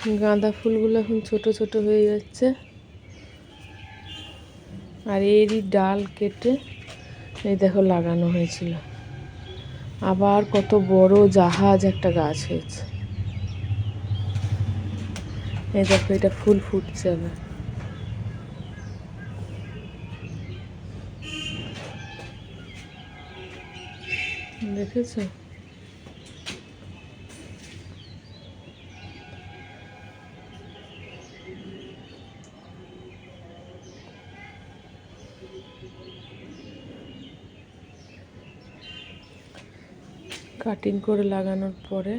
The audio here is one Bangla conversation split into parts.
গাঁদা ফুলগুলো এখন ছোট ছোট হয়ে যাচ্ছে। আর এরই ডাল কেটে এই দেখো লাগানো হয়েছিল। আবার কত বড় জাহাজ একটা গাছ হয়েছে। এই দেখো এটা ফুল ফুটছে আবার। দেখেছো? কাটিং করে লাগানোর পরে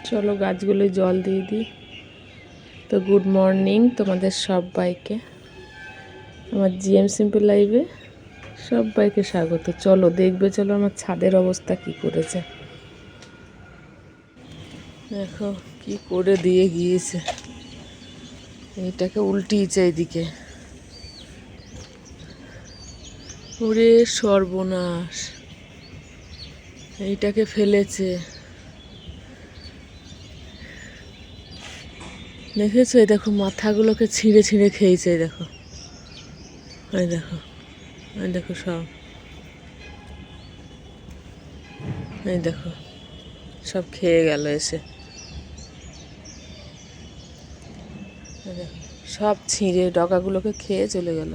চলো গাছগুলো জল দিয়ে দিই। তো গুড মর্নিং তোমাদের সবাইকে, আমার জিএম সিম্পল লাইভে সবাইকে স্বাগত। চলো দেখবে, চলো আমার ছাদের অবস্থা কি করেছে দেখো, কি করে দিয়ে গিয়েছে। এইটাকে উল্টিয়েছে এইদিকে। ওরে সর্বনাশ, এইটাকে ফেলেছে। দেখেছো? এই দেখো মাথাগুলোকে ছিঁড়ে ছিঁড়ে খেয়েছে। এই দেখো, এই দেখো, এই দেখো সব, এই দেখো সব খেয়ে গেল এসে। দেখো সব ছিঁড়ে ডগাগুলোকে খেয়ে চলে গেল।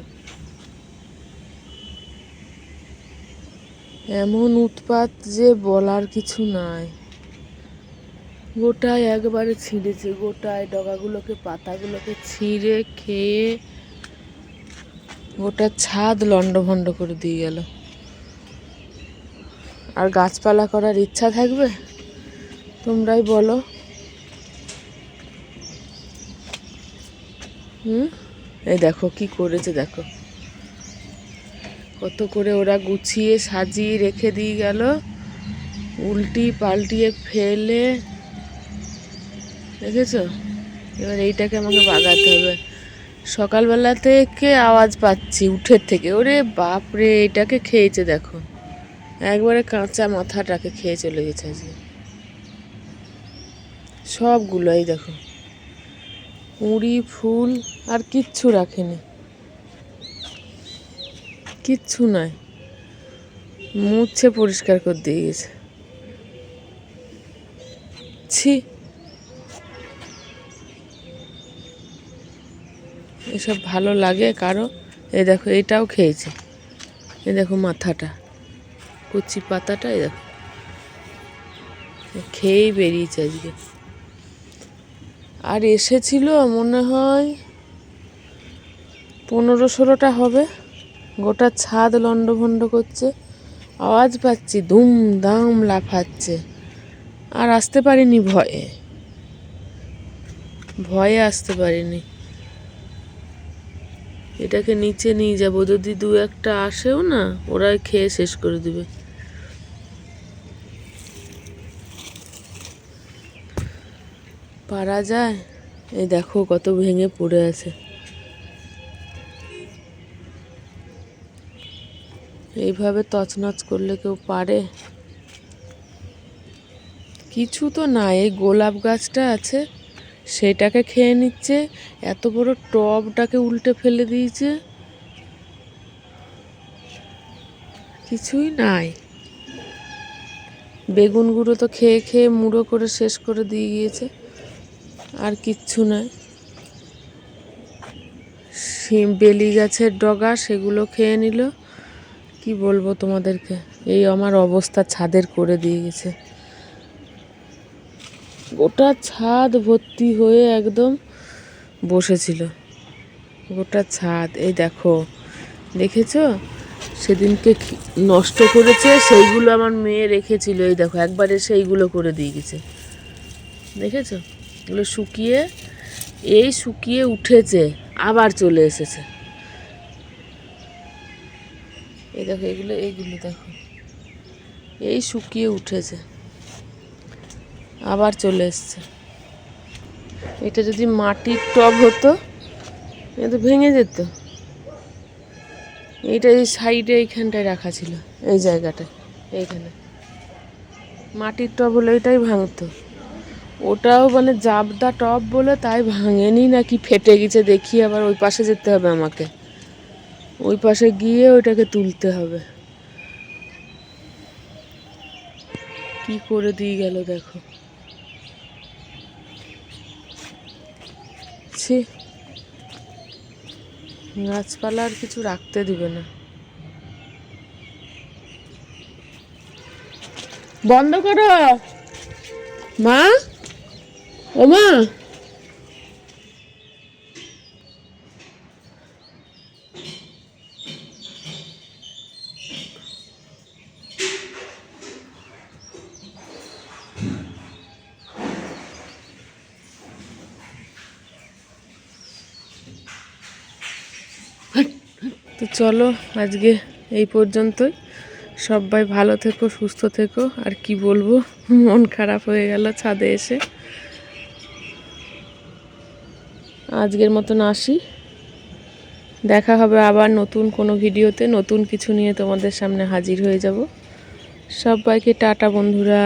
এমন উৎপাত যে বলার কিছু নাই। গোটায় একবারে ছিঁড়েছে, গোটায় ডগাগুলোকে পাতাগুলোকে ছিঁড়ে খেয়ে গোটা ছাদ লন্ডভন্ড করে দিয়ে গেল। আর গাছপালা করার ইচ্ছা থাকবে? তোমরাই বলো। এই দেখো কি করেছে, দেখো কত করে ওরা গুছিয়ে সাজিয়ে রেখে দিয়ে গেল, উল্টি পাল্টিয়ে ফেলে। দেখেছো? এবার এইটাকে আমাকে বাগাতে হবে। সকালবেলা থেকে আওয়াজ পাচ্ছি উঠের থেকে। ওরে বাপরে, এটাকে খেয়েছে দেখো, একবারে কাঁচা মাথাটাকে খেয়ে চলে গেছে আজকে সবগুলোই। দেখো কুঁড়ি ফুল আর কিচ্ছু রাখেনি, কিচ্ছু নাই, মুছে পরিষ্কার করে দিয়ে গেছে। ছি, এসব ভালো লাগে কারো? এই দেখো এটাও খেয়েছে। এই দেখো মাথাটা, কচি পাতাটা, এই দেখো খেয়েই বেরিয়েছে আজকে। আর এসেছিল মনে হয় 15-16টা হবে। গোটা ছাদ লন্ডভন্ড করছে, আওয়াজ পাচ্ছি, ধুম ধাম লাফাচ্ছে। আর আসতে পারিনি, ভয়ে ভয়ে আসতে পারিনি। এটাকে নিচে নিয়ে যাবো, যদি দু একটা আসেও না, ওরাই খেয়ে শেষ করে দিবে। পারা যায়? এই দেখো কত ভেঙে পড়ে আছে। এইভাবে তছনছ করলে কেউ পারে? কিছু তো না, এই গোলাপ গাছটা আছে সেটাকে খেয়ে নিচ্ছে। এত বড় টবটাকে উল্টে ফেলে দিয়েছে, কিছুই নাই। বেগুন গুঁড়ো তো খেয়ে খেয়ে মুড়ো করে শেষ করে দিয়ে গিয়েছে, আর কিচ্ছু নাই। বেলি গাছের ডগা, সেগুলো খেয়ে নিল। কি বলবো তোমাদেরকে, এই আমার অবস্থা ছাদের করে দিয়ে গেছে। গোটা ছাদ ভর্তি হয়ে একদম বসেছিল, গোটা ছাদ। এই দেখো, দেখেছো? সেদিনকে নষ্ট করেছে, সেইগুলো আমার মেয়ে রেখেছিল। এই দেখো একবারে সেইগুলো করে দিয়ে গেছে। দেখেছো? এগুলো শুকিয়ে, এই শুকিয়ে উঠেছে, আবার চলে এসেছে। এই দেখো এইগুলো দেখো, এই শুকিয়ে উঠেছে, আবার চলে এসছে। এটা যদি মাটির টব হতো, এটা তো ভেঙে যেত। এইটা এই সাইডে এইখানটায় রাখা ছিল, এই জায়গাটায়, এইখানে মাটির টব হলে এটাই ভাঙতো। ওটাও মানে জাবদা টব বলে তাই ভাঙেনি নাকি ফেটে গেছে, দেখি আবার ওই পাশে যেতে হবে আমাকে, ওই পাশে গিয়ে ওইটাকে তুলতে হবে। কি করে দিয়ে গেল দেখো, ছি, গাছপালা আর কিছু রাখতে দিবে না। বন্ধ করো মা, ও মা। তো চলো আজকে এই পর্যন্তই। সবাই ভালো থেকো, সুস্থ থেকো। আর কি বলবো, মন খারাপ হয়ে গেল ছাদে এসে। আজকের মতন আসি, দেখা হবে আবার নতুন কোনো ভিডিওতে, নতুন কিছু নিয়ে তোমাদের সামনে হাজির হয়ে যাব। সবাইকে টাটা বন্ধুরা।